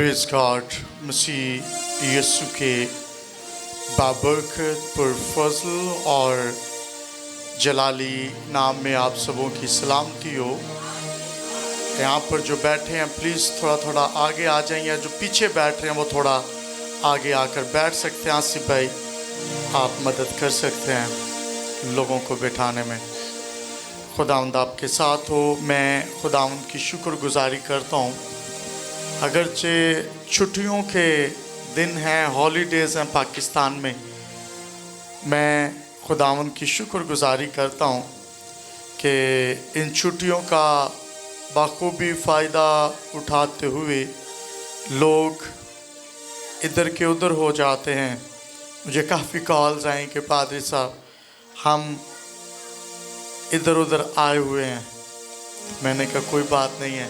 Praise God. मसीह यीशु के बाबरकत पर फजल और जलाली नाम में आप सबों की सलामती हो। यहाँ पर जो बैठे हैं प्लीज़ थोड़ा थोड़ा आगे आ जाएं, या जो पीछे बैठ रहे हैं वो थोड़ा आगे आकर बैठ सकते हैं। आसिफ भाई आप मदद कर सकते हैं लोगों को बैठाने में। खुदावंद आपके साथ हो। मैं खुदावंद की शुक्रगुजारी करता हूँ, अगरचे छुट्टियों के दिन हैं, हॉलीडेज़ हैं पाकिस्तान में, मैं खुदावंद की शुक्रगुजारी करता हूँ कि इन छुट्टियों का बाखूबी फ़ायदा उठाते हुए लोग इधर के उधर हो जाते हैं। मुझे काफ़ी कॉल्स आई कि पादरी साहब हम इधर उधर आए हुए हैं। मैंने कहा कोई बात नहीं है,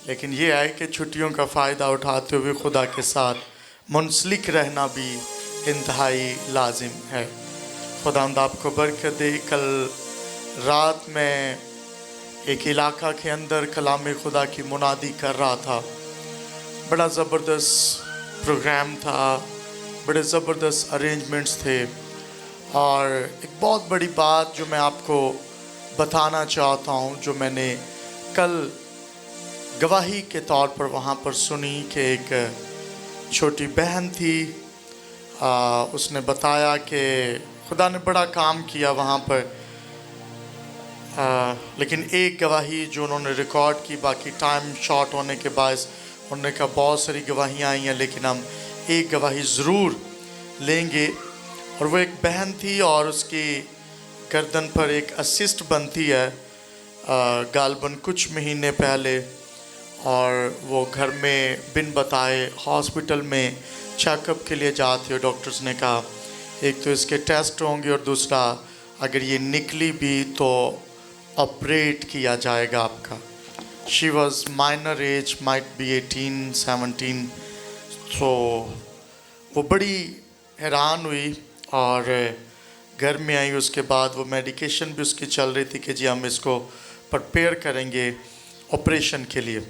लेकिन ये है कि छुट्टियों का फ़ायदा उठाते हुए खुदा के साथ मुंसलिक रहना भी इंतहाई लाजिम है। खुदावंद आपको बरकत दे। कल रात में एक इलाका के अंदर कलाम खुदा की मुनादी कर रहा था। बड़ा ज़बरदस्त प्रोग्राम था, बड़े ज़बरदस्त अरेंजमेंट्स थे, और एक बहुत बड़ी बात जो मैं आपको बताना चाहता हूँ, जो मैंने कल गवाही के तौर पर वहाँ पर सुनी कि एक छोटी बहन थी, उसने बताया कि खुदा ने बड़ा काम किया वहाँ पर, लेकिन एक गवाही जो उन्होंने रिकॉर्ड की, बाकी टाइम शॉर्ट होने के बायस उन्होंने कहा बहुत सारी गवाहियाँ आई हैं, लेकिन हम एक गवाही ज़रूर लेंगे। और वो एक बहन थी और उसकी गर्दन पर एक असिस्ट बनती है गालबन कुछ महीने पहले, और वो घर में बिन बताए हॉस्पिटल में चेकअप के लिए जाती है। डॉक्टर्स ने कहा एक तो इसके टेस्ट होंगे और दूसरा अगर ये निकली भी तो ऑपरेट किया जाएगा आपका। She was minor age, might be 18-17। तो वो बड़ी हैरान हुई और घर में आई। उसके बाद वो मेडिकेशन भी उसकी चल रही थी कि जी हम इसको प्रिपेयर करेंगे ऑपरेशन के लिए,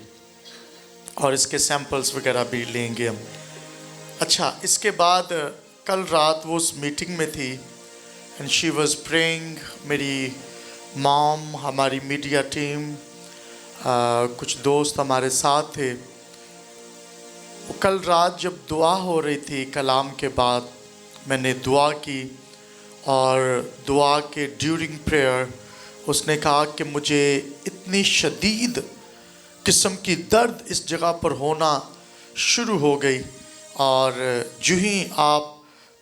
और इसके सैंपल्स वगैरह भी लेंगे हम। अच्छा, इसके बाद कल रात वो उस मीटिंग में थी एंड शी वाज प्रेइंग। मेरी मॉम, हमारी मीडिया टीम, कुछ दोस्त हमारे साथ थे। वो कल रात जब दुआ हो रही थी कलाम के बाद, मैंने दुआ की, और दुआ के ड्यूरिंग प्रेयर उसने कहा कि मुझे इतनी शदीद किस्म की दर्द इस जगह पर होना शुरू हो गई, और जो ही आप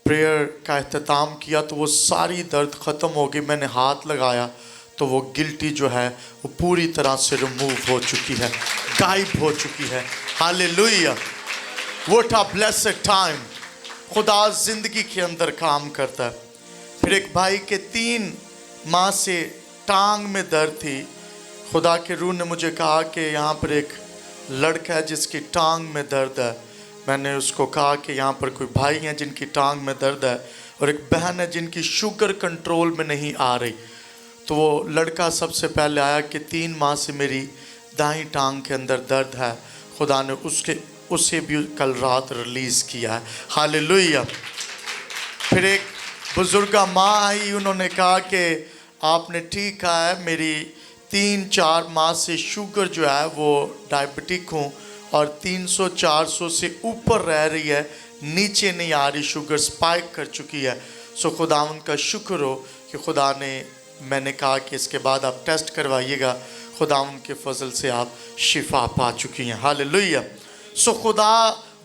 प्रेयर का अख्ताम किया तो वो सारी दर्द ख़त्म हो गई। मैंने हाथ लगाया तो वो गिल्टी जो है वो पूरी तरह से रिमूव हो चुकी है, गायब हो चुकी है। Hallelujah, what a blessed time. खुदा ज़िंदगी के अंदर काम करता है। फिर एक भाई के 3 माह से टांग में दर्द थी। खुदा के रूह ने मुझे कहा कि यहाँ पर एक लड़का है जिसकी टांग में दर्द है। मैंने उसको कहा कि यहाँ पर कोई भाई हैं जिनकी टांग में दर्द है, और एक बहन है जिनकी शुगर कंट्रोल में नहीं आ रही। तो वो लड़का सबसे पहले आया कि 3 माह से मेरी दाईं टांग के अंदर दर्द है। खुदा ने उसे भी कल रात रिलीज़ किया है। हालेलुया। फिर एक बुजुर्गा माँ आई, उन्होंने कहा कि आपने ठीक कहा है, मेरी 3-4 माह से शुगर जो है वो डायबिटिक हूँ और 300-400 से ऊपर रह रही है, नीचे नहीं आ रही, शुगर स्पाइक कर चुकी है। सो खुदावंद का शुक्र हो कि खुदा ने, मैंने कहा कि इसके बाद आप टेस्ट करवाइएगा, खुदावंद के फजल से आप शिफा पा चुकी हैं। हालेलुया। सो खुदा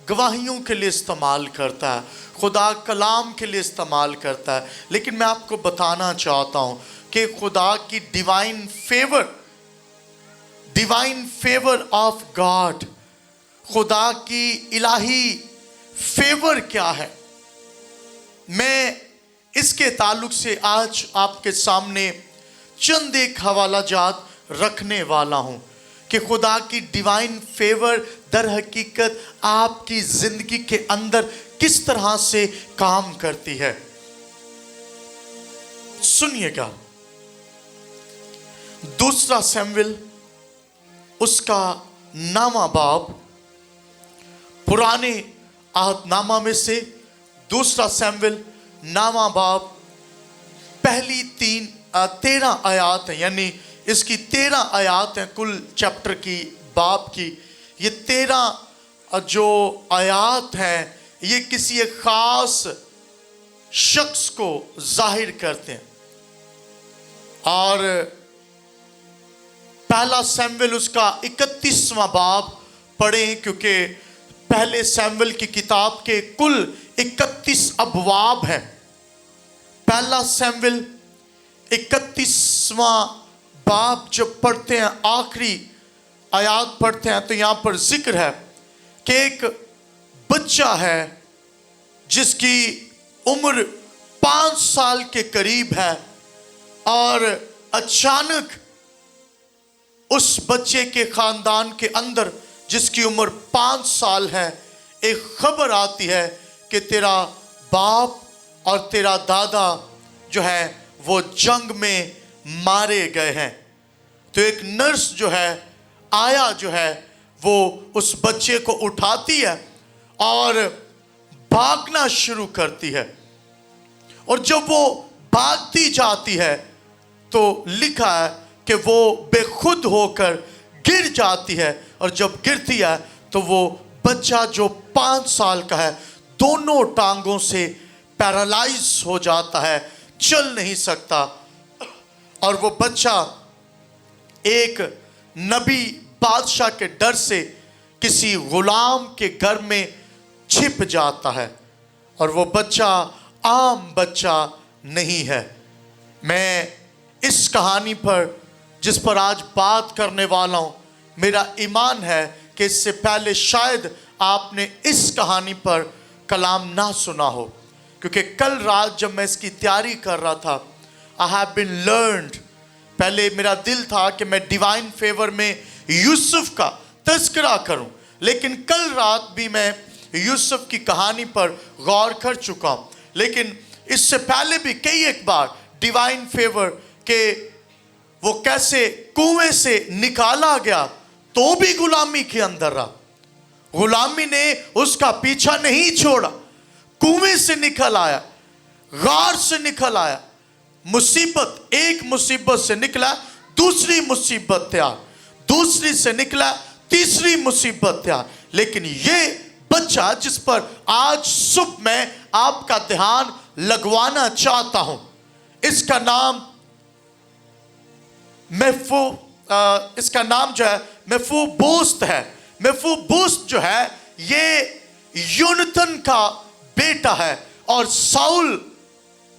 गवाहियों के लिए इस्तेमाल करता है, खुदा कलाम के लिए इस्तेमाल करता है। लेकिन मैं आपको बताना चाहता हूँ कि खुदा की डिवाइन फेवर ऑफ गॉड, खुदा की इलाही फेवर क्या है, मैं इसके ताल्लुक से आज आपके सामने चंद एक हवाला जात रखने वाला हूं कि खुदा की डिवाइन फेवर दर हकीकत आपकी जिंदगी के अंदर किस तरह से काम करती है। सुनिएगा, 2 शमूएल उसका 9वां बाब पुराने आहदनामा में से दूसरा शमूएल नामा बाब पहली 13 आयात है, यानी इसकी 13 आयात हैं कुल चैप्टर की बाब की। ये 13 जो आयात हैं ये किसी एक खास शख्स को जाहिर करते हैं। और पहला शमूएल उसका 31वां बाब पढ़ें, क्योंकि पहले शमूएल की किताब के कुल 31 अबवाब हैं। पहला शमूएल 31वां बाब जब पढ़ते हैं, आखिरी आयात पढ़ते हैं, तो यहां पर जिक्र है कि एक बच्चा है जिसकी उम्र 5 साल के करीब है, और अचानक उस बच्चे के खानदान के अंदर जिसकी उम्र 5 साल है, एक खबर आती है कि तेरा बाप और तेरा दादा जो है वो जंग में मारे गए हैं। तो एक नर्स जो है आया जो है वो उस बच्चे को उठाती है और भागना शुरू करती है। और जब वो भागती जाती है तो लिखा है कि वो बेखुद होकर गिर जाती है, और जब गिरती है तो वो बच्चा जो 5 साल का है दोनों टांगों से पैरालाइज हो जाता है, चल नहीं सकता। और वो बच्चा एक नबी बादशाह के डर से किसी गुलाम के घर में छिप जाता है, और वो बच्चा आम बच्चा नहीं है। मैं इस कहानी पर जिस पर आज बात करने वाला हूं, मेरा ईमान है कि इससे पहले शायद आपने इस कहानी पर कलाम ना सुना हो, क्योंकि कल रात जब मैं इसकी तैयारी कर रहा था, आई हैव बीन लर्न्ड। पहले मेरा दिल था कि मैं डिवाइन फेवर में यूसुफ का तज़किरा करूं, लेकिन कल रात भी मैं यूसुफ की कहानी पर गौर कर चुका हूं। लेकिन इससे पहले भी कई एक बार डिवाइन फेवर के वो कैसे कुएं से निकाला गया तो भी गुलामी के अंदर रहा, गुलामी ने उसका पीछा नहीं छोड़ा, कुएं से निकल आया, गार से निकल आया, मुसीबत, एक मुसीबत से निकला दूसरी मुसीबत तैयार, दूसरी से निकला तीसरी मुसीबत तैयार। लेकिन ये बच्चा जिस पर आज सुबह मैं आपका ध्यान लगवाना चाहता हूं, इसका नाम इसका नाम जो है मेफीबोशेत है। मेफीबोशेत जो है ये योनातान का बेटा है और साउल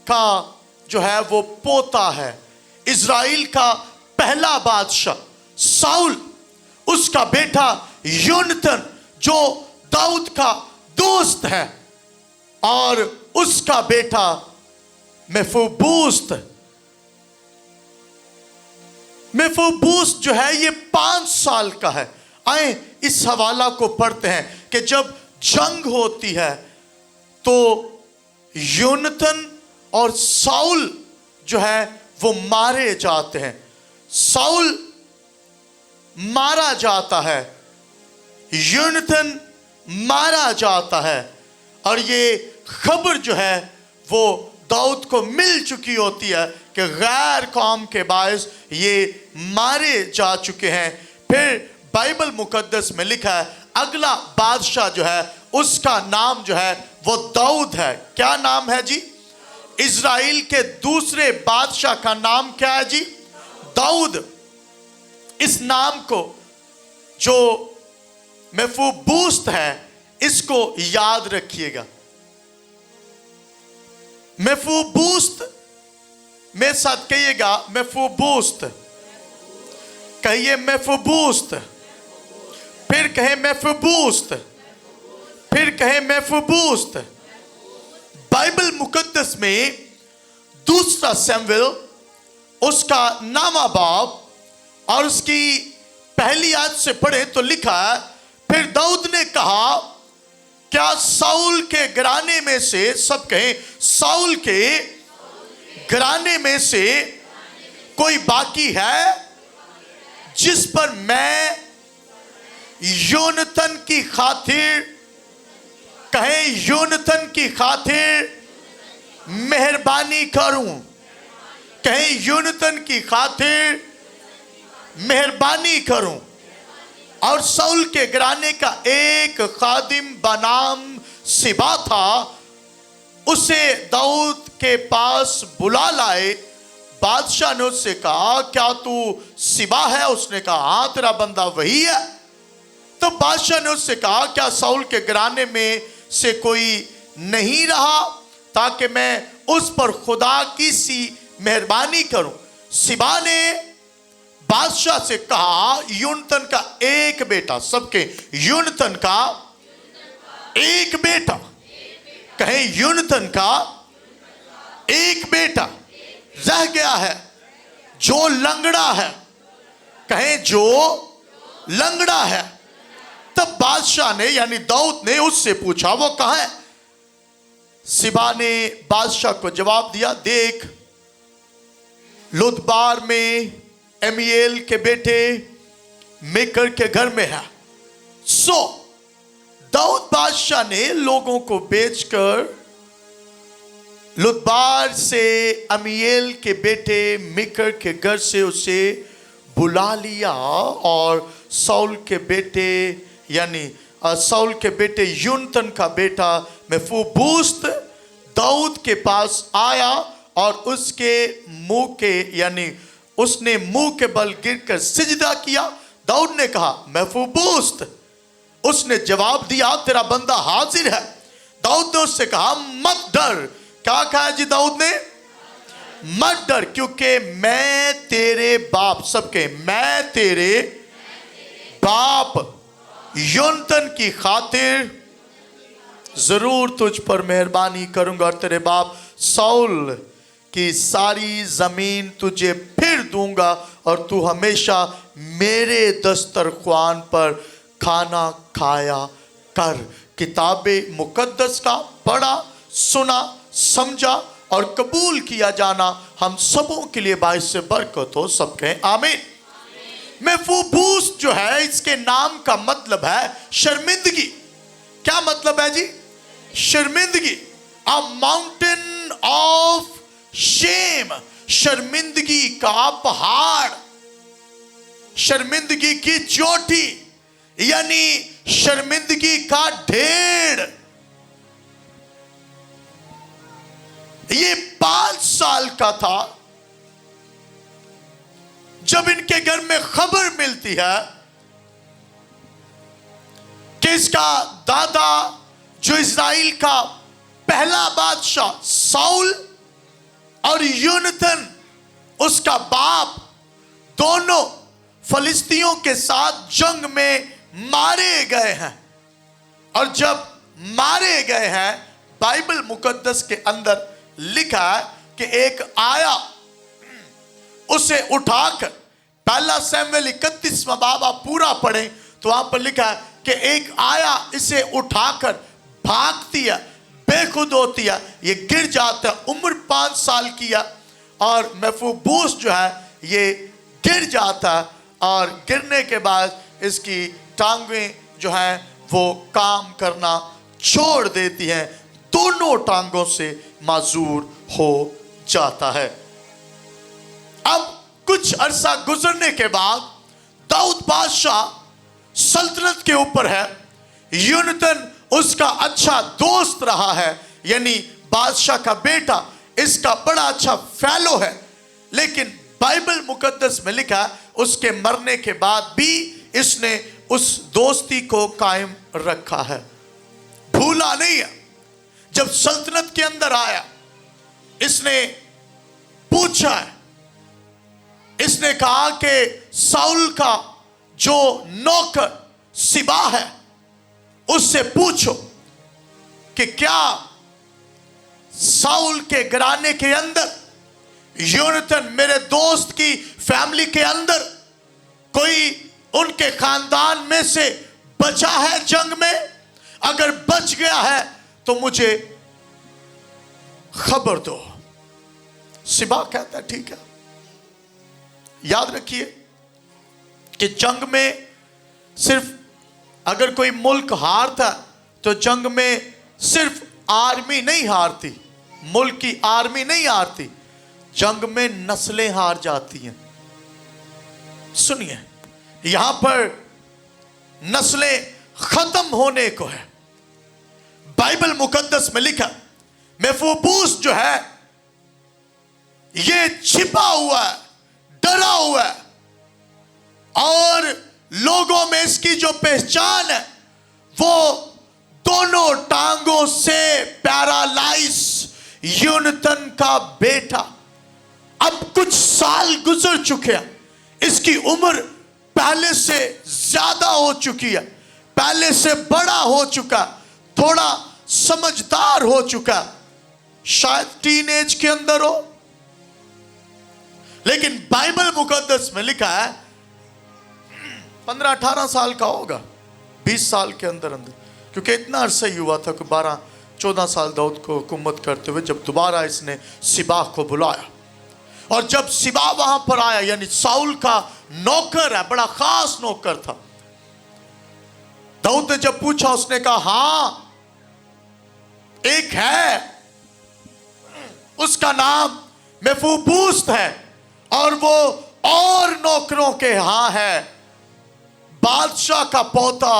का जो है वो पोता है। इज़राइल का पहला बादशाह साउल, उसका बेटा योनातान जो दाऊद का दोस्त है, और उसका बेटा मेफीबोशेत। मेफीबोशेत जो है ये 5 साल का है। आए इस हवाला को पढ़ते हैं कि जब जंग होती है तो योनातान और साउल जो है वो मारे जाते हैं। साउल मारा जाता है, योनातान मारा जाता है, और ये खबर जो है वो दाऊद को मिल चुकी होती है कि गैर कौम के बायस ये मारे जा चुके हैं। फिर बाइबल मुकद्दस में लिखा है अगला बादशाह जो है उसका नाम जो है वो दाऊद है। क्या नाम है जी? इज़राइल के दूसरे बादशाह का नाम क्या है जी? दाऊद। इस नाम को जो मेफीबोशेत है इसको याद रखिएगा। मेफीबोशेत, मेरे साथ कहिएगा मेफीबोशेत, कहिए मेफीबोशेत, फिर कहे मेफीबोशेत, फिर कहे मेफीबोशेत। बाइबल मुकद्दस में दूसरा शमूएल उसका 9वां बाब और उसकी पहली आयत से पढ़े तो लिखा है, फिर दाऊद ने कहा क्या साउल के घराने में से, सब कहें साउल के घराने में से कोई बाकी है जिस पर मैं योनातान की खातिर कहें यूनतन की खातिर मेहरबानी करूं। कहें यूनतन की खातिर मेहरबानी करूं। और साउल के घराने का एक खादिम बनाम सिबा था, उसे दाऊद के पास बुला लाए। बादशाह ने उससे कहा, क्या तू सिबा है? उसने कहा, हाँ तेरा बंदा वही है। तो बादशाह ने उससे कहा, क्या साउल के घराने में से कोई नहीं रहा ताकि मैं उस पर खुदा की सी मेहरबानी करूं? सिबा ने बादशाह से कहा, यूनतन का एक बेटा, सबके यूनतन का एक बेटा, कहें यूनतन का एक बेटा रह गया है जो लंगड़ा है। कहें जो लंगड़ा है। तब बादशाह ने यानी दाऊद ने उससे पूछा, वो कहां है? सिबा ने बादशाह को जवाब दिया, देख लुदबार में एमिएल के बेटे मेकर के घर में है। सो दाऊद बादशाह ने लोगों को बेचकर लुदबार से अमीएल के बेटे मिकर के घर से उसे बुला लिया और साउल के बेटे यानी साउल के बेटे यूनतन का बेटा मेफीबोशेत दाऊद के पास आया और उसके मुंह के यानी उसने मुंह के बल गिरकर सिजदा किया। दाऊद ने कहा, मेफीबोशेत। उसने जवाब दिया, तेरा बंदा हाजिर है। दाऊद ने उससे कहा, मत डर। क्या कहा जी दाऊद ने? मत डर, क्योंकि मैं तेरे बाप, सबके मैं तेरे बाप यूनतन की खातिर जरूर तुझ पर मेहरबानी करूंगा और तेरे बाप साउल की सारी जमीन तुझे फिर दूंगा और तू हमेशा मेरे दस्तरख्वान पर खाना खाया कर। किताबे मुकद्दस का पढ़ा, सुना, समझा और कबूल किया जाना हम सबों के लिए बाइस से बरकत हो। सबके आमीन। मेफीबोशेत जो है, इसके नाम का मतलब है शर्मिंदगी। क्या मतलब है जी? शर्मिंदगी। अ माउंटेन ऑफ शेम, शर्मिंदगी का पहाड़, शर्मिंदगी की चोटी यानी शर्मिंदगी का ढेर। ये 5 साल का था जब इनके घर में खबर मिलती है कि इसका दादा जो इस्राएल का पहला बादशाह साउल और यूनतन उसका बाप दोनों फलिस्तियों के साथ जंग में मारे गए हैं। और जब मारे गए हैं, बाइबल मुकद्दस के अंदर लिखा है कि एक आया उसे उठाकर, पहला शमूएल 31वां बाब आप पूरा पढ़ें तो वहां पर लिखा है कि एक आया इसे उठाकर भागती है, बेखुद होती है, ये गिर जाता है। उम्र 5 साल की है और मेफीबोशेत जो है ये गिर जाता है और गिरने के बाद इसकी टांगें जो हैं वो काम करना छोड़ देती हैं, दोनों टांगों से माजूर हो जाता है। अब कुछ अरसा गुजरने के बाद दाऊद बादशाह सल्तनत के ऊपर है। यूनतन उसका अच्छा दोस्त रहा है, यानी बादशाह का बेटा इसका बड़ा अच्छा फेलो है। लेकिन बाइबल मुकद्दस में लिखा उसके मरने के बाद भी इसने उस दोस्ती को कायम रखा है, भूला नहीं है। जब सल्तनत के अंदर आया, इसने पूछा है, इसने कहा कि साउल का जो नौकर सिबा है उससे पूछो कि क्या साउल के घराने के अंदर, यूनतन मेरे दोस्त की फैमिली के अंदर कोई उनके खानदान में से बचा है जंग में? अगर बच गया है तो मुझे खबर दो। सिबा कहता है ठीक है। याद रखिए कि जंग में सिर्फ अगर कोई मुल्क हारता तो जंग में सिर्फ आर्मी नहीं हारती, मुल्क की आर्मी नहीं हारती, जंग में नस्लें हार जाती हैं। सुनिए, यहां पर नस्लें खत्म होने को है। बाइबल मुकद्दस में लिखा, मेफूबूस जो है ये छिपा हुआ है, डरा हुआ है, और लोगों में इसकी जो पहचान है वो दोनों टांगों से पैरालाइज यूनतन का बेटा। अब कुछ साल गुजर चुके हैं, इसकी उम्र पहले से ज्यादा हो चुकी है, पहले से बड़ा हो चुका, थोड़ा समझदार हो चुका, शायद टीनेज के अंदर हो। लेकिन बाइबल मुकद्दस में लिखा है 15-18 साल का होगा, 20 साल के अंदर अंदर, क्योंकि इतना अरसा ही हुआ था कि 12-14 साल दाऊद को हुकूमत करते हुए, जब दोबारा इसने सिबा को बुलाया। और जब सिबा वहां पर आया, यानी साउल का नौकर है, बड़ा खास नौकर था। दाऊद ने जब पूछा, उसने कहा हां एक है, उसका नाम मेफूबूस्त है, और वो और नौकरों के यहां है, बादशाह का पोता,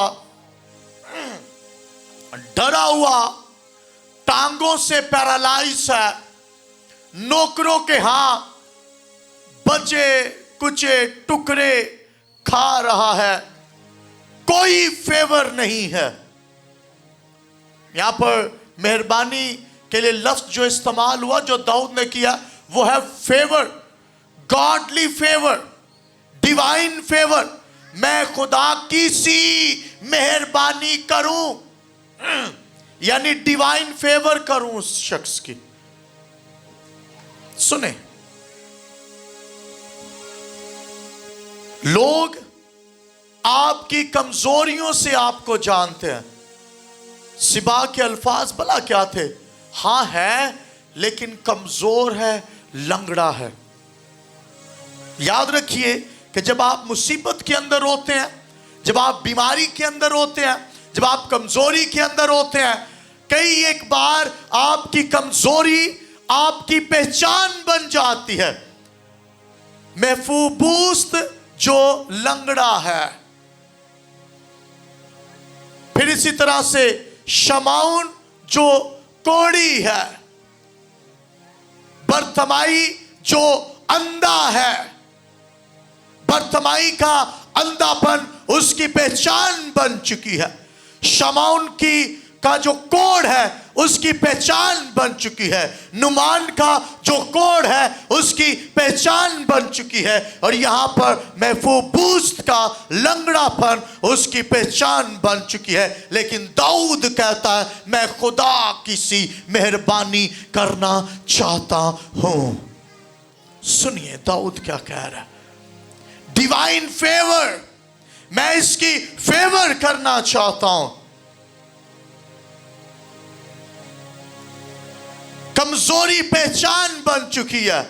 डरा हुआ, टांगों से पैरालाइज है, नौकरों के यहां बचे कुचे टुकड़े खा रहा है, कोई फेवर नहीं है। यहां पर मेहरबानी के लिए लफ्ज जो इस्तेमाल हुआ, जो दाऊद ने किया, वो है favour, godly favour, divine favour. मैं खुदा की सी मेहरबानी करूं, यानी डिवाइन फेवर करूं उस शख्स की। सुने, लोग आपकी कमजोरियों से आपको जानते हैं। सिबा के अल्फाज भला क्या थे? हां है, लेकिन कमजोर है, लंगड़ा है। याद रखिए कि जब आप मुसीबत के अंदर होते हैं, जब आप बीमारी के अंदर होते हैं, जब आप कमजोरी के अंदर होते हैं, कई एक बार आपकी कमजोरी आपकी पहचान बन जाती है। मेफूबूस्त जो लंगड़ा है, फिर इसी तरह से शमाउन जो कोड़ी है, बरतमाई जो अंधा है, बरतमाई का अंधापन उसकी पहचान बन चुकी है। शमाउन का जो कोड है उसकी पहचान बन चुकी है। नुमान का जो कोड है उसकी पहचान बन चुकी है। और यहां पर मेफूबूस्त का लंगड़ापन उसकी पहचान बन चुकी है। लेकिन दाऊद कहता है, मैं खुदा की सी मेहरबानी करना चाहता हूं। सुनिए दाऊद क्या कह रहा है, डिवाइन फेवर, मैं इसकी फेवर करना चाहता हूं। कमजोरी पहचान बन चुकी है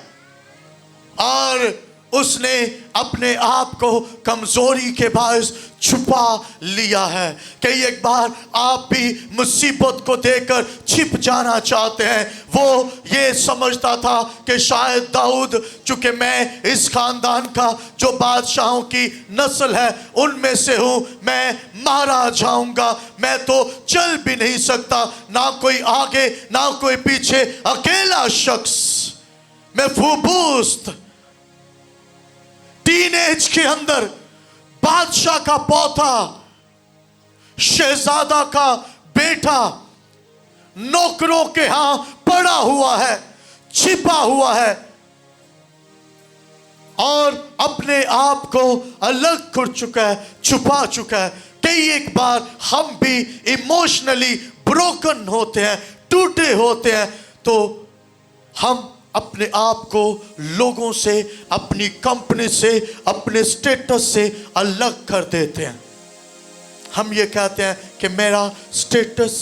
और उसने अपने आप को कमजोरी के बायस छुपा लिया है। कई एक बार आप भी मुसीबत को देखकर छिप जाना चाहते हैं। वो ये समझता था कि शायद दाऊद, चूंकि मैं इस खानदान का जो बादशाहों की नस्ल है उनमें से हूं, मैं मारा जाऊंगा, मैं तो चल भी नहीं सकता, ना कोई आगे ना कोई पीछे, अकेला शख्स मेफूबूस्त, टीनेज के अंदर बादशाह का पोता, शहजादा का बेटा, नौकरों के यहां पड़ा हुआ है, छिपा हुआ है और अपने आप को अलग कर चुका है, छुपा चुका है। कई एक बार हम भी इमोशनली ब्रोकन होते हैं, टूटे होते हैं, तो हम अपने आप को लोगों से, अपनी कंपनी से, अपने स्टेटस से अलग कर देते हैं। हम ये कहते हैं कि मेरा स्टेटस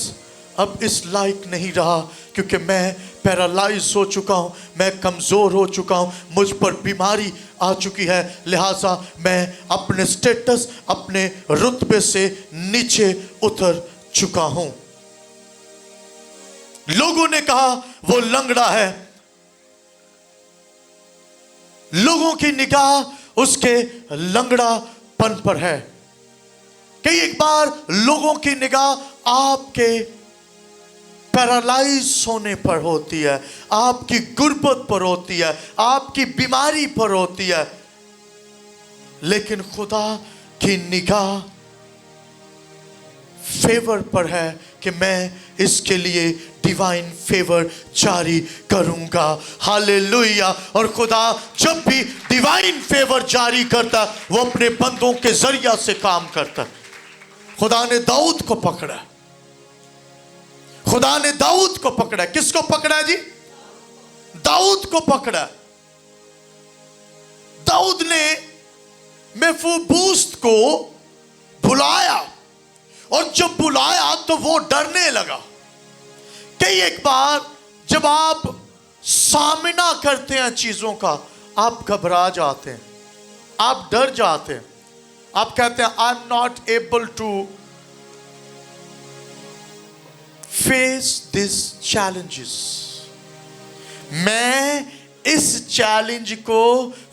अब इस लायक नहीं रहा, क्योंकि मैं पैरालाइज हो चुका हूँ, मैं कमज़ोर हो चुका हूँ, मुझ पर बीमारी आ चुकी है, लिहाजा मैं अपने स्टेटस, अपने रुतबे से नीचे उतर चुका हूँ। लोगों ने कहा वो लंगड़ा है, लोगों की निगाह उसके लंगड़ापन पर है। कई एक बार लोगों की निगाह आपके पैरालाइज होने पर होती है, आपकी गुर्बत पर होती है, आपकी बीमारी पर होती है, लेकिन खुदा की निगाह फेवर पर है कि मैं इसके लिए डिवाइन फेवर जारी करूंगा। हालेलुया। और खुदा जब भी डिवाइन फेवर जारी करता वो अपने बंदों के जरिया से काम करता। खुदा ने दाऊद को पकड़ा, खुदा ने दाऊद को पकड़ा। किसको पकड़ा जी? दाऊद को पकड़ा। दाऊद ने मेफीबोशेत को बुलाया, और जब बुलाया तो वो डरने लगा। कई एक बार जब आप सामना करते हैं चीजों का, आप घबरा जाते हैं, आप डर जाते हैं, आप कहते हैं I am not able to face this challenges. मैं इस चैलेंज को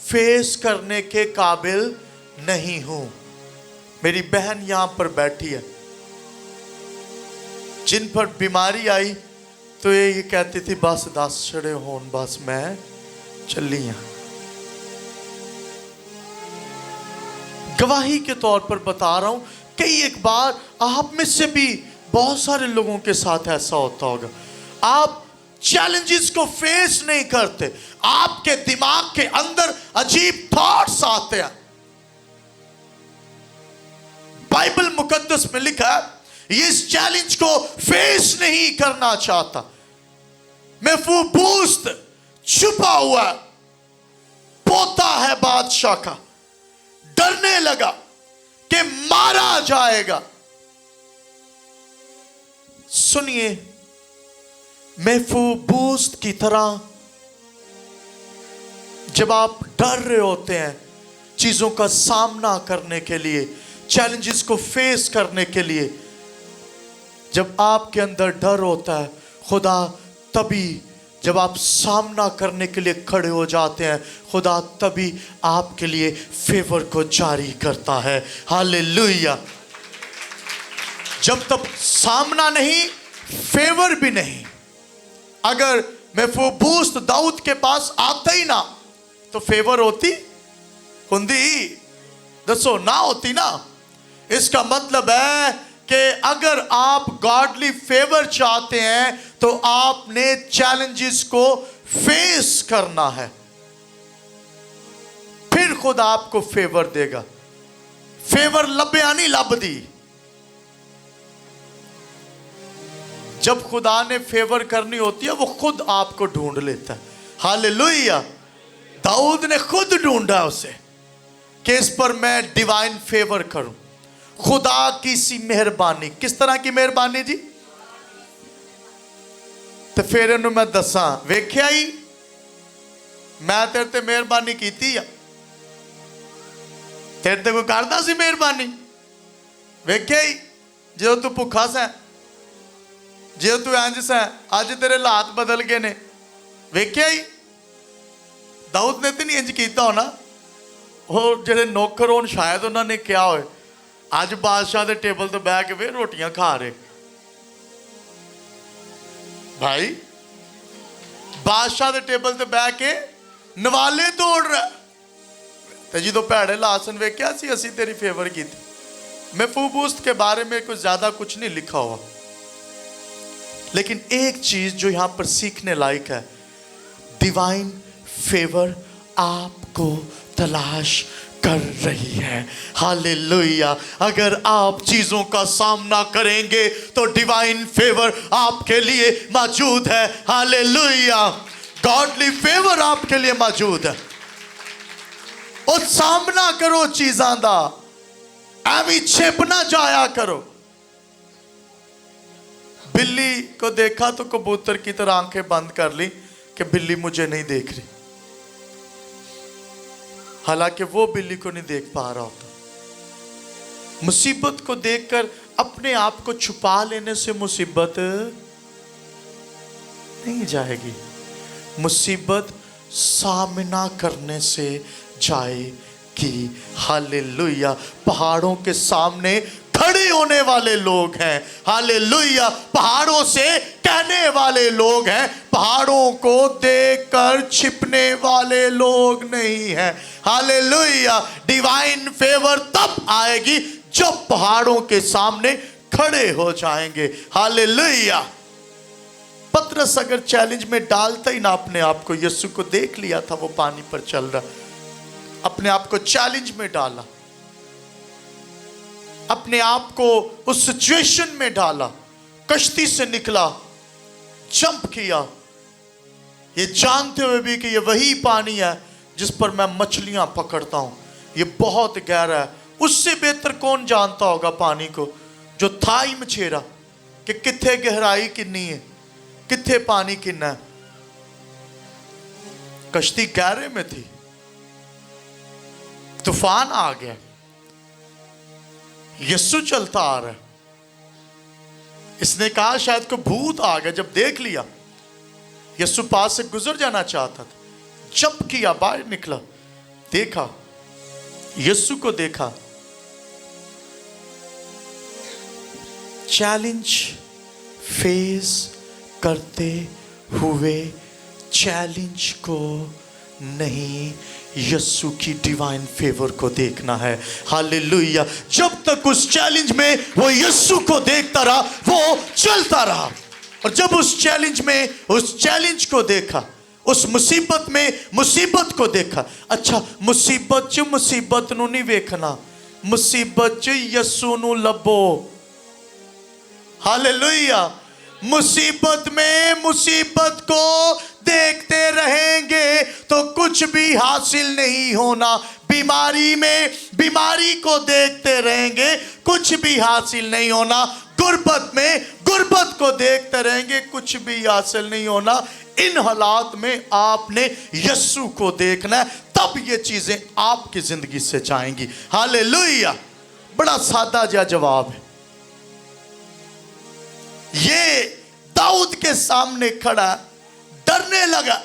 फेस करने के काबिल नहीं हूं। मेरी बहन यहां पर बैठी है, जिन पर बीमारी आई तो ये कहती थी बस 10 छड़े होन, बस मैं चली हां। गवाही के तौर पर बता रहा हूं, कई एक बार आप में से भी बहुत सारे लोगों के साथ ऐसा होता होगा। आप चैलेंजेस को फेस नहीं करते, आपके दिमाग के अंदर अजीब थॉट्स आते हैं। बाइबल मुकद्दस में लिखा है ये इस चैलेंज को फेस नहीं करना चाहता। मेफीबोशेत छुपा हुआ है, पोता है बादशाह का, डरने लगा कि मारा जाएगा। सुनिए, मेफीबोशेत की तरह जब आप डर रहे होते हैं चीजों का सामना करने के लिए, चैलेंजेस को फेस करने के लिए, जब आपके अंदर डर होता है, खुदा तभी जब आप सामना करने के लिए खड़े हो जाते हैं, खुदा तभी आपके लिए फेवर को जारी करता है। हालेलुया। जब तक सामना नहीं, फेवर भी नहीं। अगर मेफीबोशेत दाऊद के पास आता ही ना तो फेवर होती हुंदी? दसो ना होती ना। इसका मतलब है कि अगर आप गॉडली फेवर चाहते हैं तो आपने चैलेंजेस को फेस करना है, फिर खुदा आपको फेवर देगा। फेवर लभ्या नहीं लभदी। जब खुदा ने फेवर करनी होती है वो खुद आपको ढूंढ लेता है। हालेलुया। दाऊद ने खुद ढूंढा उसे कि इस पर मैं डिवाइन फेवर करूं। खुदा की सी मेहरबानी। किस तरह की मेहरबानी जी? तो फिर इन्हों मैं दसा, वेख्या ही मैं तेरे ते मेहरबानी कीती आ, तेरे ते कोई करदा सी मेहरबानी? वेख्या ही जो तू भुखा सै, जो तू इंज सै, अज तेरे हालात बदल गए ने। वेख्या ही दाऊद ने तो नहीं इंज कीता होना। वो जेडे नौकर होन शायद उन्होंने क्या होए, अज बादशाह के टेबल तो बह के वे रोटियां खा रहे। भाई बादशाह के टेबल ते बह के नवाले तोड़ रहा। तो जो भैड़े लासन वेख्या सी असी तेरी फेवर की। मेफीबोशेत के बारे में कुछ ज्यादा कुछ नहीं लिखा हुआ, लेकिन एक चीज जो यहां पर सीखने लायक है, डिवाइन फेवर आपको तलाश कर रही है। हालेलुया। अगर आप चीजों का सामना करेंगे तो डिवाइन फेवर आपके लिए मौजूद है। हालेलुया। गॉडली फेवर आपके लिए मौजूद है। और सामना करो चीज़ां दा, एवं छिप ना जाया करो। बिल्ली को देखा तो कबूतर की तरह आंखें बंद कर ली कि बिल्ली मुझे नहीं देख रही, हालांकि वो बिल्ली को नहीं देख पा रहा होता। मुसीबत को देखकर अपने आप को छुपा लेने से मुसीबत नहीं जाएगी, मुसीबत सामना करने से जाएगी। हालेलुया। पहाड़ों के सामने खड़े होने वाले लोग हैं। हालेलुया। पहाड़ों से कहने वाले लोग हैं, पहाड़ों को देखकर छिपने वाले लोग नहीं हैं। हालेलुया। डिवाइन फेवर तब आएगी जब पहाड़ों के सामने खड़े हो जाएंगे। हालेलुया। पतरस अगर चैलेंज में डालता ही ना अपने आप को, यीशु को देख लिया था वो पानी पर चल रहा, अपने आप को चैलेंज में डाला, अपने आप को उस सिचुएशन में डाला, कश्ती से निकला, जंप किया, ये जानते हुए भी कि ये वही पानी है जिस पर मैं मछलियां पकड़ता हूं, ये बहुत गहरा है। उससे बेहतर कौन जानता होगा पानी को, जो था ही मछेरा कि कितने गहराई कितनी है, कितने पानी कितना है। कश्ती गहरे में थी, तूफान आ गया, यीशु चलता आ रहा है। इसने कहा शायद को भूत आ गया। जब देख लिया, यीशु पास से गुजर जाना चाहता था, जंप किया, बाहर निकला, देखा, यीशु को देखा। चैलेंज फेस करते हुए चैलेंज को नहीं, यीशु की डिवाइन फेवर को देखना है। हालेलुया। जब तक उस चैलेंज में वो यीशु को देखता रहा, वो चलता रहा। और जब उस चैलेंज में उस चैलेंज को देखा, उस मुसीबत में मुसीबत को देखा, अच्छा मुसीबत च मुसीबत नू नहीं वेखना, मुसीबत च यीशु नू लभो। हालेलुया। मुसीबत में मुसीबत को देखते रहेंगे तो कुछ भी हासिल नहीं होना। बीमारी में बीमारी को देखते रहेंगे, कुछ भी हासिल नहीं होना। गुर्बत में गुर्बत को देखते रहेंगे, कुछ भी हासिल नहीं होना। इन हालात में आपने यीशु को देखना है, तब ये चीजें आपकी जिंदगी से जाएंगी। हालेलुया। बड़ा सादा जा जवाब है। ये दाऊद के सामने खड़ा, डरने लगा।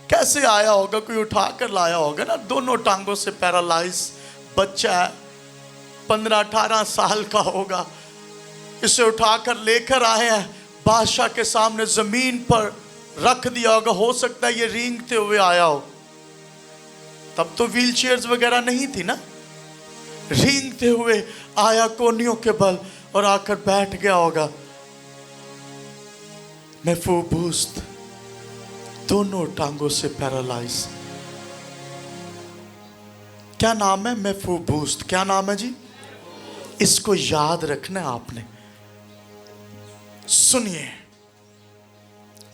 कैसे आया होगा, कोई उठाकर लाया होगा ना, दोनों टांगों से पैरालाइज बच्चा है, 15-18 साल का होगा, इसे उठाकर लेकर आए हैं, बादशाह के सामने जमीन पर रख दिया होगा। हो सकता है ये रेंगते हुए आया हो, तब तो व्हील चेयर्स वगैरह नहीं थी ना। रेंगते हुए आया कोनियों के बल और आकर बैठ गया होगा। मेफीबोशेत दोनों टांगों से पैरालाइज। क्या नाम है? मेफीबोशेत। क्या नाम है जी? इसको याद रखना है आपने। सुनिए,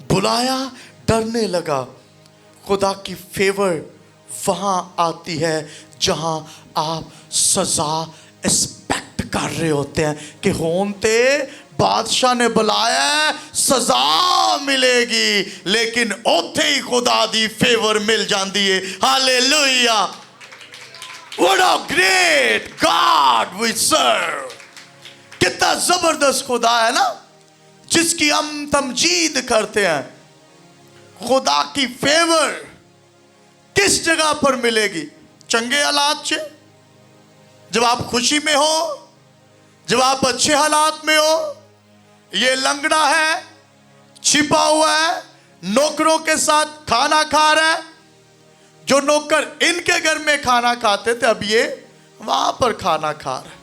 बुलाया, डरने लगा। खुदा की फेवर वहां आती है जहां आप सजा एक्सपेक्ट कर रहे होते हैं कि होंते बादशाह ने बुलाया, सजा मिलेगी, लेकिन ओथे ही खुदा दी फेवर मिल जाती है। Hallelujah. What a great God we serve. कितना जबरदस्त खुदा है ना, जिसकी हम तमजीद करते हैं। खुदा की फेवर किस जगह पर मिलेगी? चंगे हालात से, जब आप खुशी में हो, जब आप अच्छे हालात में हो। ये लंगड़ा है, छिपा हुआ है, नौकरों के साथ खाना खा रहा है। जो नौकर इनके घर में खाना खाते थे, अब ये वहां पर खाना खा रहा है।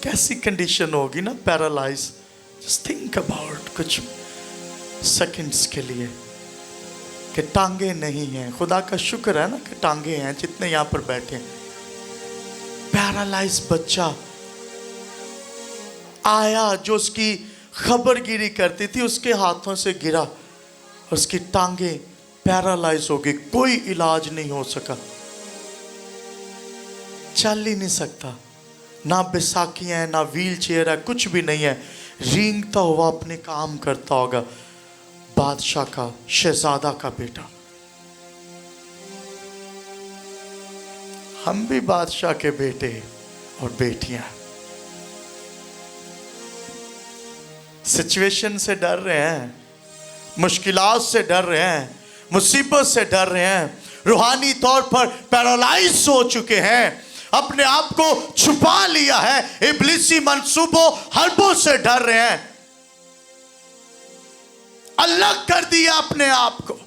कैसी कंडीशन होगी ना, पैरालाइज। जस्ट थिंक अबाउट कुछ सेकंड्स के लिए कि टांगे नहीं हैं। खुदा का शुक्र है ना कि टांगे हैं, जितने यहां पर बैठे हैं। पैरालाइज बच्चा आया, जो उसकी खबरगिरी करती थी, उसके हाथों से गिरा, उसकी टांगे पैरालाइज हो गई, कोई इलाज नहीं हो सका, चल ही नहीं सकता, ना बैसाखियां हैं, ना व्हील चेयर है, कुछ भी नहीं है। रेंगता हुआ अपने काम करता होगा। बादशाह का, शहजादा का बेटा। हम भी बादशाह के बेटे और बेटियां। सिचुएशन से डर रहे हैं, मुश्किलात से डर रहे हैं, मुसीबत से डर रहे हैं, रूहानी तौर पर पैरालाइज हो चुके हैं, अपने आप को छुपा लिया है, इब्लीसी मंसूबों हरबों से डर रहे हैं, अलग कर दिया अपने आप को,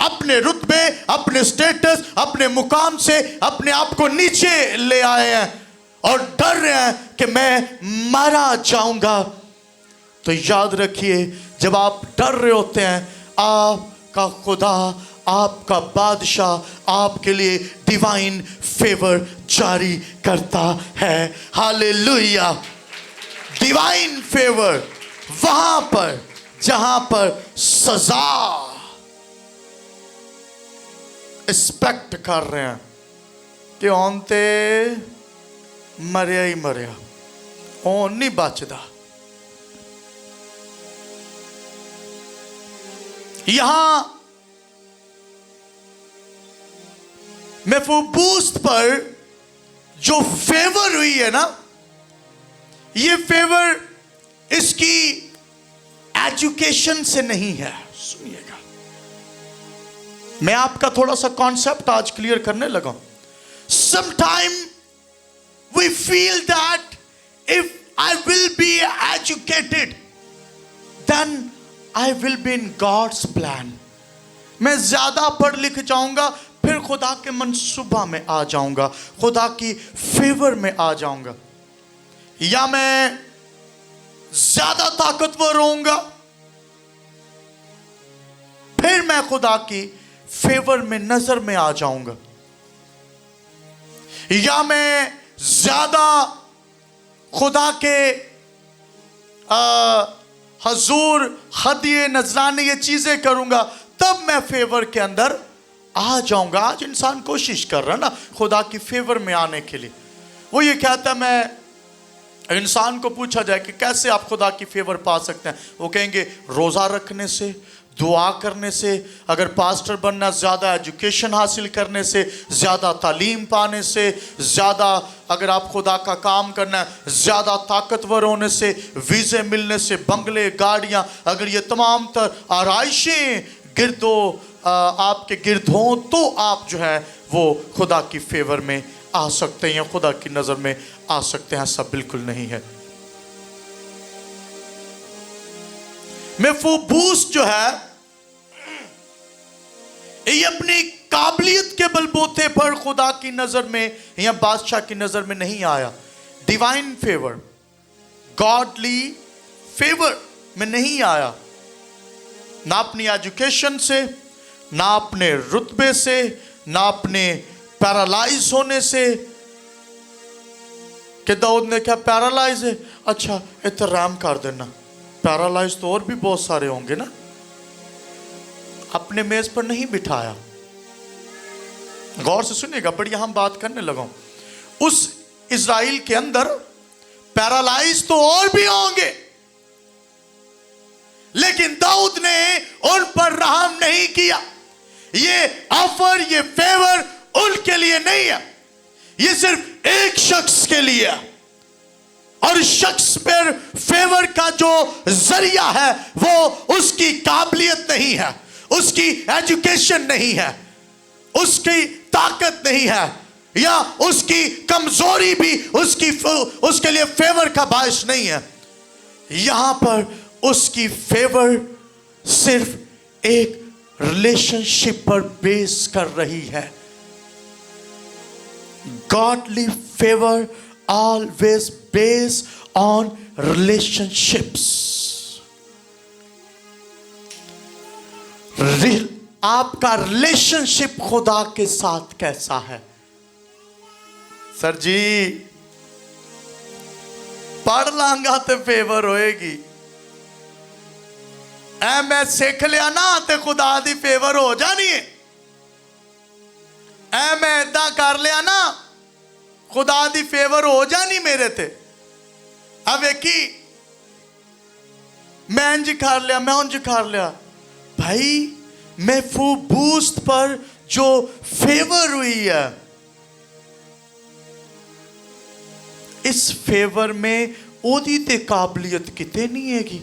अपने रुतबे, अपने स्टेटस, अपने मुकाम से अपने आप को नीचे ले आए हैं और डर रहे हैं कि मैं मारा जाऊंगा। तो याद रखिए, जब आप डर रहे होते हैं, आपका खुदा, आपका बादशाह आपके लिए डिवाइन फेवर जारी करता है। हालेलुया। डिवाइन फेवर वहां पर जहां पर सजा एक्सपेक्ट कर रहे हैं कि औंते मरिया ही मरिया, ओन नहीं बचदा, यहां मेफूबूस पर जो फेवर हुई है ना, ये फेवर इसकी एजुकेशन से नहीं है। सुनिएगा, मैं आपका थोड़ा सा कॉन्सेप्ट आज क्लियर करने लगा। Sometime we feel that if I will be educated then I will be in God's plan. मैं ज्यादा पढ़ लिख जाऊंगा, फिर खुदा के मंसूबा में आ जाऊंगा, खुदा की फेवर में आ जाऊंगा। या मैं ज्यादा ताकतवर होऊंगा, फिर मैं खुदा की फेवर में, नजर में आ जाऊंगा। या मैं ज्यादा खुदा के हजूर हदिये नजराने ये चीजें करूंगा, तब मैं फेवर के अंदर आ जाऊंगा। आज इंसान कोशिश कर रहा है ना खुदा की फेवर में आने के लिए। वो ये कहता है, मैं इंसान को पूछा जाए कि कैसे आप खुदा की फेवर पा सकते हैं, वो कहेंगे रोजा रखने से, दुआ करने से, अगर पास्टर बनना ज़्यादा एजुकेशन हासिल करने से, ज़्यादा तालीम पाने से, ज़्यादा अगर आप खुदा का काम करना है, ज़्यादा ताकतवर होने से, वीज़े मिलने से, बंगले, गाड़ियाँ, अगर ये तमाम तर आराइशें गिरदो आपके गिर्द हों, तो आप जो है वो खुदा की फेवर में आ सकते हैं या खुदा की नज़र में आ सकते हैं। ऐसा बिल्कुल नहीं है। मेफूबूस जो है ये अपनी काबिलियत के बलबूते पर खुदा की नजर में या बादशाह की नजर में नहीं आया। डिवाइन फेवर, गॉडली फेवर में नहीं आया, ना अपनी एजुकेशन से, ना अपने रुतबे से, ना अपने पैरालाइज होने से। कि दाऊद ने क्या पैरालाइज है, अच्छा इतराम कर देना, पैरालाइज तो और भी बहुत सारे होंगे ना। अपने मेज पर नहीं बिठाया। गौर से सुनिएगा, बड़ी अहम बात करने लगा। उस इज़राइल के अंदर पैरालाइज तो और भी होंगे, लेकिन दाऊद ने उन पर रहम नहीं किया। ये ऑफर, ये फेवर उनके लिए नहीं है, ये सिर्फ एक शख्स के लिए है। और इस शख्स पर फेवर का जो जरिया है वो उसकी काबिलियत नहीं है, उसकी एजुकेशन नहीं है, उसकी ताकत नहीं है, या उसकी कमजोरी भी उसके लिए फेवर का बायस नहीं है। यहां पर उसकी फेवर सिर्फ एक रिलेशनशिप पर बेस कर रही है। Godly favour always based on relationships. आपका रिलेशनशिप खुदा के साथ कैसा है? सर जी पढ़ लांगा तो फेवर होएगी, ऐ मैं सीख लिया ना तो खुदा दी फेवर हो जानी है, ऐ मैं इदा कर लिया ना खुदा दी फेवर हो जानी मेरे थे। अब एक ही मैं इंज कर लिया, मैं उंज कर लिया। भाई मेफूबूस पर जो फेवर हुई है, इस फेवर में ओदी ते काबिलियत किते नहीं हैगी।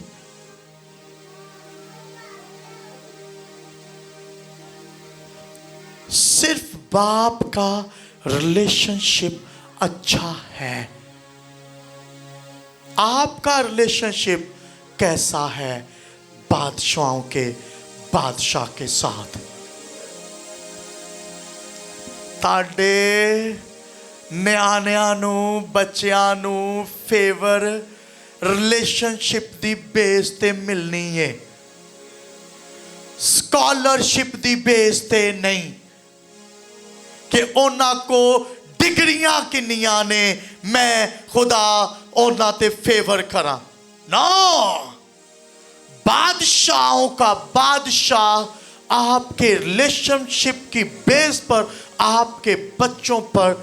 बाप का रिलेशनशिप अच्छा है? आपका रिलेशनशिप कैसा है बादशाहों के बादशाह के साथ? ताड़े ਨਿਆਣਿਆਂ ਨੂੰ ਬੱਚਿਆਂ ਨੂੰ ਫੇਵਰ ਰਿਲੇਸ਼ਨਸ਼ਿਪ ਦੀ ਬੇਸ ਤੇ ਮਿਲਣੀ ਹੈ, ਸਕਾਲਰਸ਼ਿਪ ਦੀ ਬੇਸ ਤੇ ਨਹੀਂ ਕਿ ਉਹਨਾਂ ਕੋ ਡਿਗਰੀਆਂ ਕਿੰਨੀਆਂ ਨੇ ਮੈਂ ਖੁਦਾ ਉਹਨਾਂ ਤੇ ਫੇਵਰ ਕਰਾਂ। ਨਾ, बादशाहों का बादशाह आपके रिलेशनशिप की बेस पर आपके बच्चों पर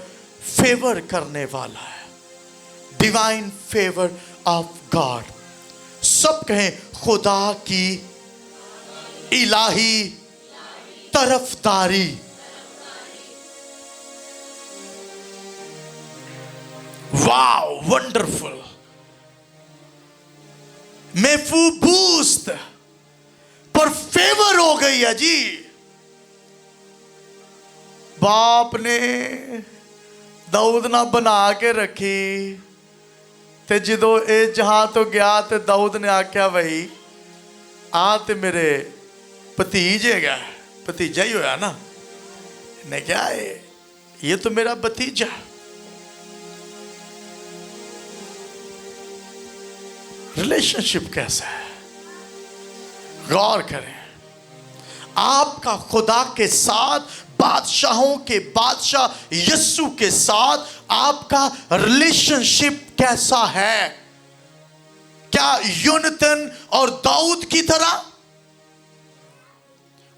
फेवर करने वाला है। Divine favour of God. सब कहें खुदा की इलाही तरफदारी। Wow, wonderful. मेफूबूस्त पर फेवर हो गई है जी। बाप ने दाऊद ना बना के रखी ते जो ये जहां तो गया तो दाऊद ने आख्या भाई आ ते मेरे भतीजे है, भतीजा ही होया ना। ने क्या है, ये तो मेरा भतीजा। रिलेशनशिप कैसा है, गौर करें। आपका खुदा के साथ, बादशाहों के बादशाह यीशु के साथ आपका रिलेशनशिप कैसा है? क्या योनातान और दाऊद की तरह?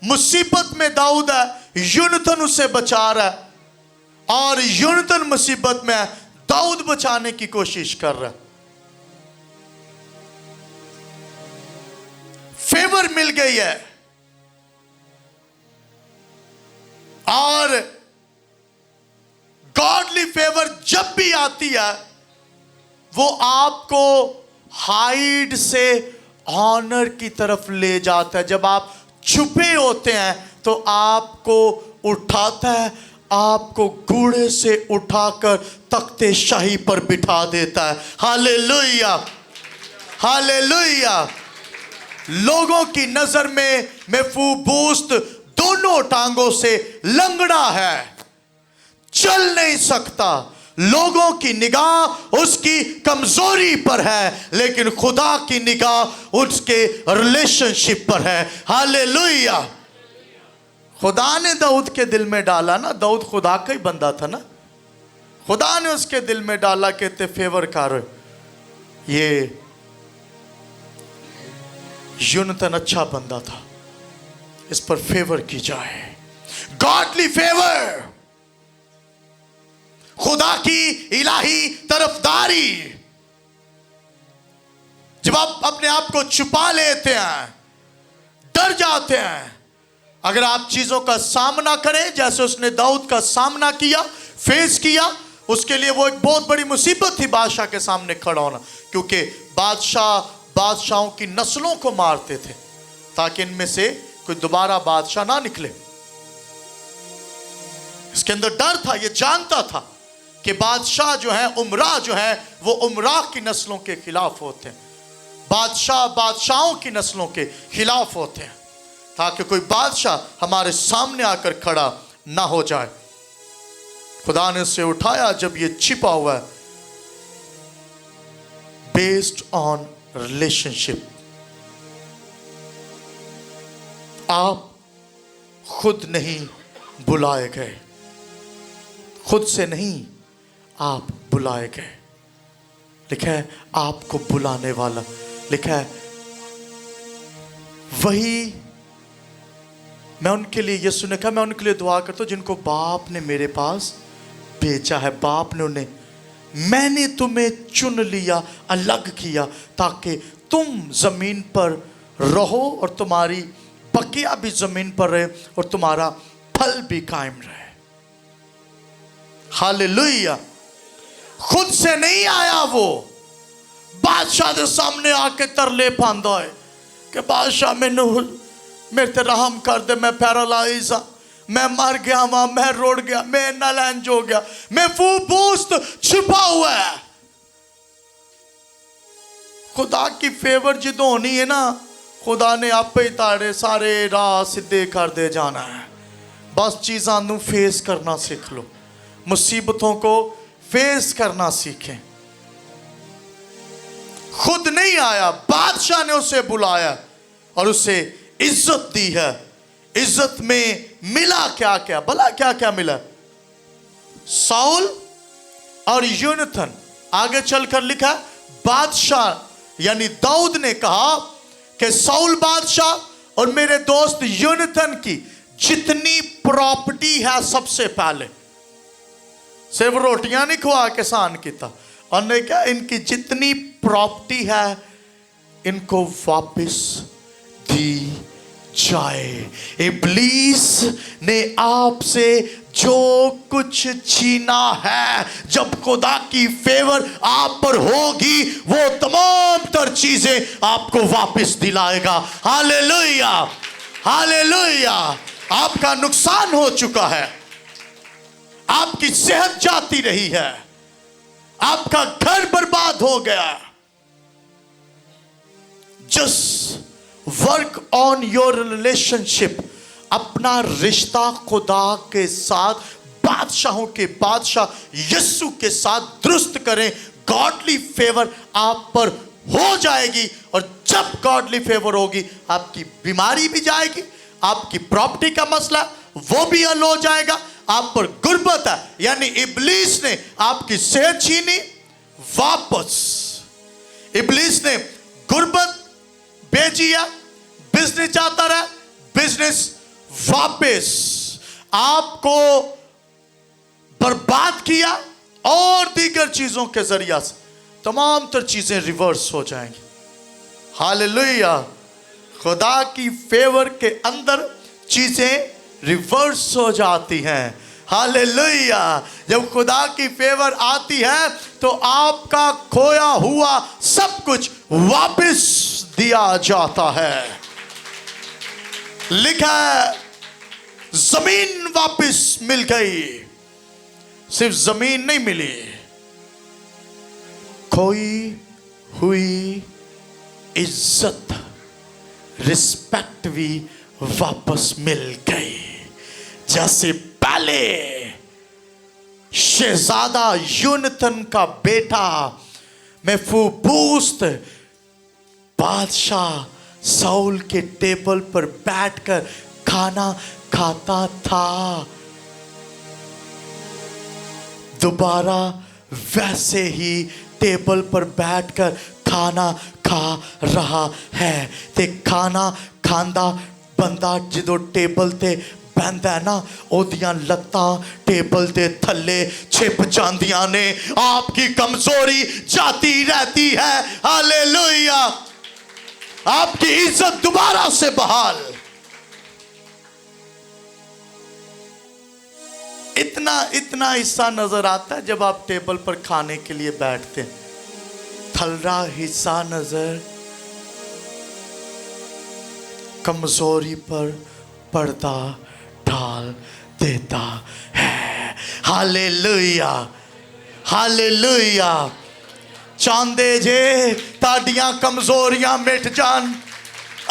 मुसीबत में दाऊद है, योनातान उसे बचा रहा है, और योनातान मुसीबत में है, दाऊद बचाने की कोशिश कर रहा है। फेवर मिल गई है, और गॉडली फेवर जब भी आती है वो आपको हाइड से ऑनर की तरफ ले जाता है। जब आप छुपे होते हैं तो आपको उठाता है, आपको घोड़े से उठाकर तख्ते शाही पर बिठा देता है। Hallelujah, hallelujah. लोगों की नजर में मेफूबोस्त दोनों टांगों से लंगड़ा है, चल नहीं सकता। लोगों की निगाह उसकी कमजोरी पर है, लेकिन खुदा की निगाह उसके रिलेशनशिप पर है। हालेलुया। खुदा ने दाऊद के दिल में डाला ना, दाऊद खुदा का ही बंदा था ना, खुदा ने उसके दिल में डाला कहते फेवर कर, ये योनातान अच्छा बंदा था, इस पर फेवर की जाए। गॉडली फेवर, खुदा की इलाही तरफदारी। जब आप अपने आप को छुपा लेते हैं, डर जाते हैं, अगर आप चीजों का सामना करें जैसे उसने दाऊद का सामना किया, फेस किया, उसके लिए वो एक बहुत बड़ी मुसीबत थी बादशाह के सामने खड़ा होना, क्योंकि बादशाहों की नस्लों को मारते थे ताकि इनमें से कोई दोबारा बादशाह ना निकले। इसके अंदर डर था, ये जानता था कि बादशाह जो है, उमरा जो है, वो उमरा की नस्लों के खिलाफ होते हैं, बादशाहों की नस्लों के खिलाफ होते हैं, ताकि कोई बादशाह हमारे सामने आकर खड़ा ना हो जाए। खुदा ने उसे उठाया जब ये छिपा हुआ है, बेस्ड ऑन रिलेशनशिप। आप खुद नहीं बुलाए गए, खुद से नहीं आप बुलाए गए। लिखा है आपको बुलाने वाला, लिखा है वही। मैं उनके लिए, यीशु ने कहा मैं उनके लिए दुआ करता हूं जिनको बाप ने मेरे पास भेजा है। बाप ने उन्हें, मैंने तुम्हें चुन लिया, अलग किया, ताकि तुम जमीन पर रहो और तुम्हारी बकिया भी जमीन पर रहे और तुम्हारा फल भी कायम रहे। हालेलुया। खुद से नहीं आया वो, बादशाह के सामने आके तरले पांदा है कि बादशाह मैनू मेरे ते रहम कर दे, मैं पैरालाइज हाँ, मैं मर गया वहां, मैं रोड़ गया, मैं नालंज हो गया, मैं फूबूस्त छुपा हुआ है। खुदा की फेवर जिदों होनी है ना, खुदा ने आपे ही तारे सारे राह सीधे कर दे जाना है। बस चीज़ां नू फेस करना सीख लो, मुसीबतों को फेस करना सीखें। खुद नहीं आया, बादशाह ने उसे बुलाया और उसे इज्जत दी है। इज्जत में मिला क्या क्या, भला क्या क्या मिला? साउल और यूनथन। आगे चलकर लिखा बादशाह यानी दाऊद ने कहा कि साउल बादशाह और मेरे दोस्त यूनथन की जितनी प्रॉपर्टी है सबसे पहले सिर्फ रोटियां नहीं खुआ के सान किया, और ने क्या इनकी जितनी प्रॉपर्टी है इनको वापस दी जाए। इब्लीस ने आपसे जो कुछ छीना है, जब खुदा की फेवर आप पर होगी वो तमाम तर चीजें आपको वापस दिलाएगा। Hallelujah, hallelujah. आपका नुकसान हो चुका है, आपकी सेहत जाती रही है, आपका घर बर्बाद हो गया। Just work on your relationship. अपना रिश्ता खुदा के साथ, बादशाहों के बादशाह यीशु के साथ दुरुस्त करें। गॉडली फेवर आप पर हो जाएगी, और जब गॉडली फेवर होगी आपकी बीमारी भी जाएगी, आपकी प्रॉपर्टी का मसला वो भी हल हो जाएगा। आप पर गुर्बत है यानी इब्लीस ने आपकी सेहत छीनी, वापस इब्लीस ने गुर्बत बेची है, बिजनेस जाता रहा, बिजनेस वापस आपको बर्बाद किया, और दीगर चीजों के जरिया से तमाम तर चीजें रिवर्स हो जाएंगी। हालेलुया। खुदा की फेवर के अंदर चीजें रिवर्स हो जाती हैं। हालेलुया। जब खुदा की फेवर आती है तो आपका खोया हुआ सब कुछ वापस दिया जाता है। लिखा है जमीन वापस मिल गई। सिर्फ जमीन नहीं मिली, खोई हुई इज्जत, रिस्पेक्ट भी वापस मिल गई। जैसे पहले शहजादा यूनथन का बेटा मेफूबूस्त बादशाह साउल के टेबल पर बैठकर खाना खाता था, दोबारा वैसे ही टेबल पर बैठकर खाना खा रहा है। ते खाना खांदा बंदा जो टेबल ते बहंदा है ना, ओदियां लत्तां टेबल दे थल्ले छिप जांदियां ने, आपकी कमजोरी जाती रहती है। हालेलुया। आपकी इज्जत दोबारा से बहाल। इतना हिस्सा नजर आता है जब आप टेबल पर खाने के लिए बैठते हैं, थल्ला हिस्सा नजर कमजोरी पर पर्दा डाल देता है। Hallelujah, hallelujah. चांदे जे ताड़ियां कमजोरियां मिट जान,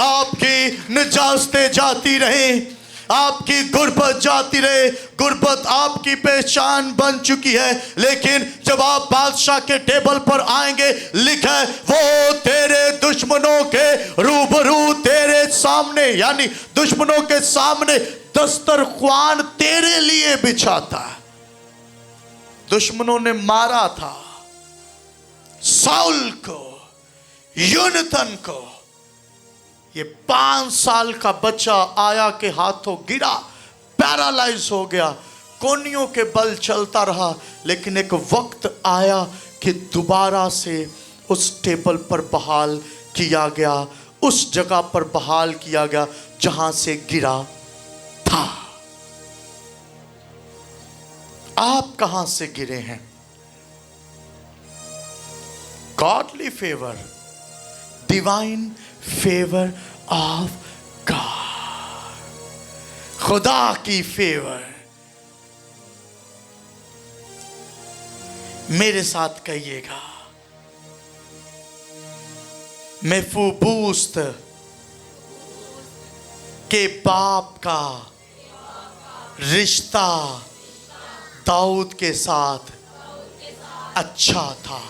आपकी निजाजतें जाती रहे, आपकी गुर्बत जाती रहे। गुर्बत आपकी पहचान बन चुकी है, लेकिन जब आप बादशाह के टेबल पर आएंगे, लिखा है वो तेरे दुश्मनों के रूबरू तेरे सामने, यानी दुश्मनों के सामने दस्तरख्वान तेरे लिए बिछाता है। दुश्मनों ने मारा था साउल को, यूनथन को। ये 5 साल का बच्चा आया के हाथों गिरा, पैरालाइज हो गया, कोनियों के बल चलता रहा। लेकिन एक वक्त आया कि दोबारा से उस टेबल पर बहाल किया गया, उस जगह पर बहाल किया गया जहां से गिरा था। आप कहां से गिरे हैं? Godly favour, divine favour of God. खुदा की फेवर। मेरे साथ कहिएगा, मेफूबूस्त के बाप का रिश्ता दाऊद के साथ अच्छा था।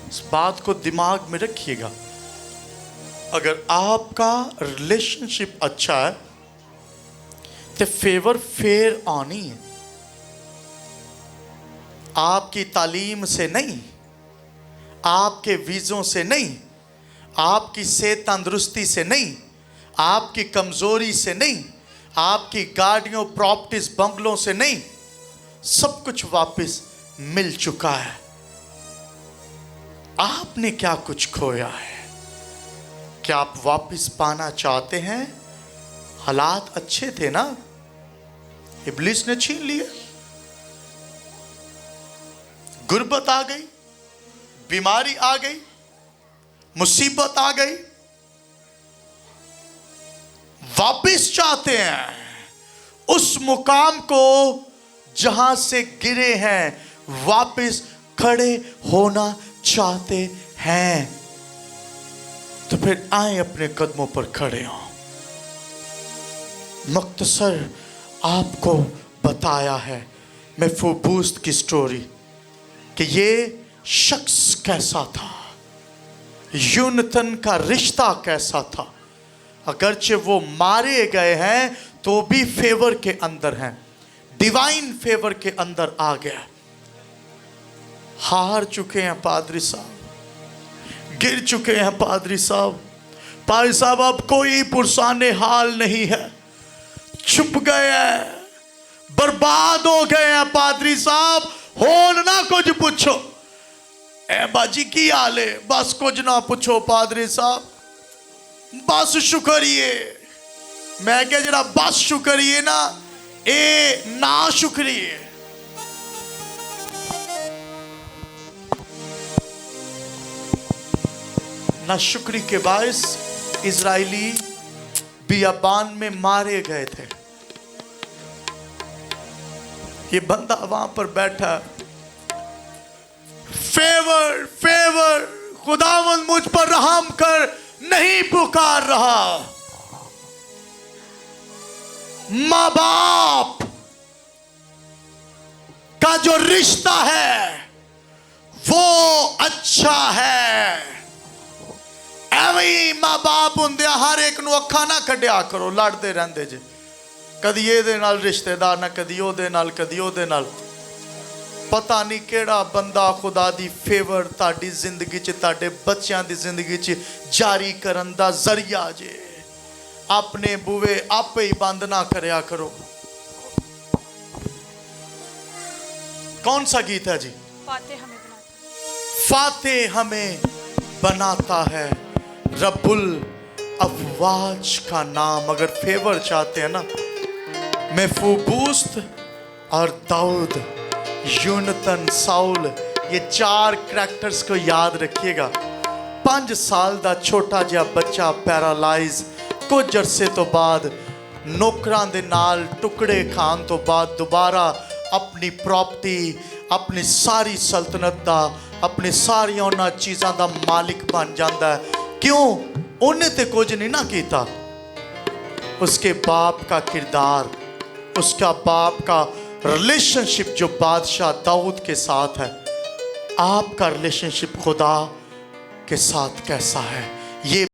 इस बात को दिमाग में रखिएगा। अगर आपका रिलेशनशिप अच्छा है तो फेवर फेर आनी है। आपकी तालीम से नहीं, आपके वीज़ों से नहीं, आपकी सेहत तंदुरुस्ती से नहीं, आपकी कमज़ोरी से नहीं, आपकी गाड़ियों प्रॉपर्टीज बंगलों से नहीं, सब कुछ वापस मिल चुका है। आपने क्या कुछ खोया है? क्या आप वापस पाना चाहते हैं? हालात अच्छे थे ना, इब्लिस ने छीन लिए। गुर्बत आ गई, बीमारी आ गई, मुसीबत आ गई, वापस चाहते हैं उस मुकाम को जहां से गिरे हैं, वापस खड़े होना चाहते हैं। तो फिर आए अपने कदमों पर खड़े हों। मुख्तसर आपको बताया है मेफूबूस्त की स्टोरी कि ये शख्स कैसा था, यूनतन का रिश्ता कैसा था। अगरचे वो मारे गए हैं तो भी फेवर के अंदर हैं, डिवाइन फेवर के अंदर आ गया। हार चुके हैं पादरी साहब, गिर चुके हैं पादरी साहब। पादरी साहब अब कोई पुरसाने हाल नहीं है, छुप गए हैं, बर्बाद हो गए हैं पादरी साहब। होन ना कुछ पूछो, ए बाजी की हाल है, बस कुछ ना पूछो पादरी साहब, बस शुक्रिए। मैं क्या जरा बस शुक्रिए ना, ए ना शुक्रिए। ना शुक्री के बायस इजराइली बियाबान में मारे गए थे। ये बंदा वहां पर बैठा, फेवर फेवर, खुदावंद मुझ पर रहम कर, नहीं पुकार रहा। मां बाप का जो रिश्ता है वो अच्छा है। एवं मां बाप होंदे हर एक नूं अखा ना कढ़िया करो, लड़ते रहंदे जे, कदी ये नाल रिश्तेदार ना, कदी ओदे नाल, कदी ओदे नाल। पता नहीं केड़ा बंदा खुदा दी फेवर ताड़ी जिंदगी च, ताड़े बच्चों दी जिंदगी च जारी करन दा जरिया जे। अपने बुवे आपे ही बंद ना करया करो। कौन सा गीत है जी? फातेह हमें बनाता है रब्बुल अफवाज का नाम। अगर फेवर चाहते हैं ना, मेफूबूस्त और दाऊद, यूनतन, साउल, ये चार करैक्टर्स को याद रखिएगा। 5 साल दा छोटा जिहा बच्चा पैरालाइज, कुछ अरसे तो बाद नौकरां दे नाल टुकड़े खान तो बाद दोबारा अपनी प्रॉपर्टी, अपनी सारी सल्तनत दा, अपनी सारी उन्हां चीज़ां दा मालिक बन जाता है। क्यों? उन्हें तो कुछ नहीं ना किया। उसके बाप का किरदार, उसका बाप का रिलेशनशिप जो बादशाह दाऊद के साथ है, आपका रिलेशनशिप खुदा के साथ कैसा है? ये